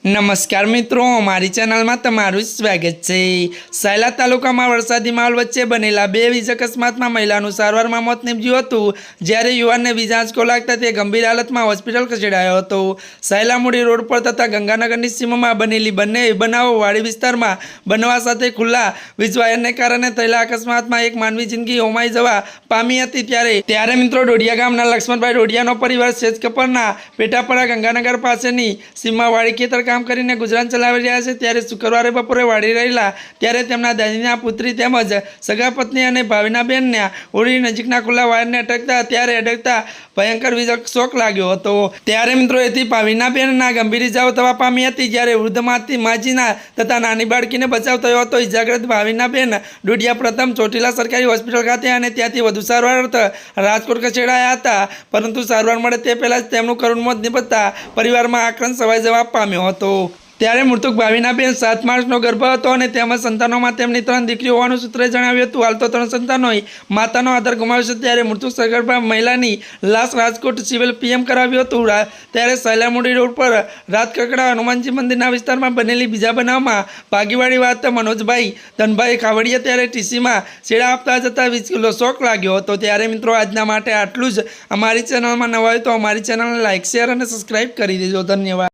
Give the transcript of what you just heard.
नमस्कार मित्रों, हमारी चैनल में तमारुं स्वागत है। सायला तालुका में वरसादी माहोल वच्चे बनेला बे वीज अकस्मात में महिलाનું સારવારમાં મોત નીપજ્યું હતું, જ્યારે યુવાનને વીજ આંચકો લાગતા તે ગંભીર હાલતમાં હોસ્પિટલ ખસેડાયો હતો। સાયલામુડી રોડ પર તથા ગંગાનગરની સીમામાં બનેલી બંને બનાવો વાડી વિસ્તારમાં બનવા સાથે ખુલ્લા વીજ વાયરને કારણે થયેલા અકસ્માતમાં એક માનવી જિંદગી હોમાઈ જવા પામી હતી। ત્યારે મિત્રો ડોડિયા ગામના લક્ષ્મણભાઈ ડોડિયાનો પરિવાર સેજકપરના પેટાપરા ગંગાનગર પાસેની સીમાવાળી ખેતર કામ કરીને ગુજરાન ચલાવી રહ્યા છે। ત્યારે શુક્રવારે બપોરે વાડી રહેલા ત્યારે તેમના દાદીના પુત્રી તેમજ સગા પત્ની અને ભાવીના બેનને હોળી નજીકના ખુલ્લા વાયરને અડકતા ભયંકર વીજ શોક લાગ્યો હતો। ત્યારે મિત્રો એથી ભાવીના બેનના ગંભીર ઇજાઓ થવા પામી હતી, જ્યારે વૃદ્ધ માજીના તથા નાની બાળકીને બચાવ થયો હતો। ઇજાગ્રસ્ત ભાવીના બેન ડોડિયા પ્રથમ ચોટીલા સરકારી હોસ્પિટલ ખાતે અને ત્યાંથી વધુ સારવાર અર્થે રાજકોટ ખસેડાયા હતા, પરંતુ સારવાર મળે તે પહેલાં જ તેમનું કરુણ મોત નિપજતા પરિવારમાં આક્રંદ છવાઈ જવા પામ્યો હતો। ત્યારે મૃતક ભાવીના બેન 7 માર્ચનો ગર્ભ હતો અને તેમજ સંતાનોમાં તેમની 3 દીકરીઓ હોવાનું સૂત્રે જણાવ્યું હતું। હાલ તો 3 સંતાનોએ માતાનો આધાર ગુમાવ્યો છે। ત્યારે મૃતક સગર્ભા મહિલાની લાશ રાજકોટ સિવિલ પીએમ કરાવ્યું હતું। ત્યારે સાયલામુડી રોડ પર રાજકકડા હનુમાનજી મંદિરના વિસ્તારમાં બનેલી બીજા બનાવમાં ભાગીવાળી વાત મનોજભાઈ ધનભાઈ ખાવડિયા ત્યારે ટીસીમાં છેડા આપતા જતા વીજ શોક લાગ્યો હતો। ત્યારે મિત્રો આજના માટે આટલું જ। અમારી ચેનલમાં નવા હોય તો અમારી ચેનલને લાઇક, શેર અને સબસ્ક્રાઈબ કરી દેજો। ધન્યવાદ।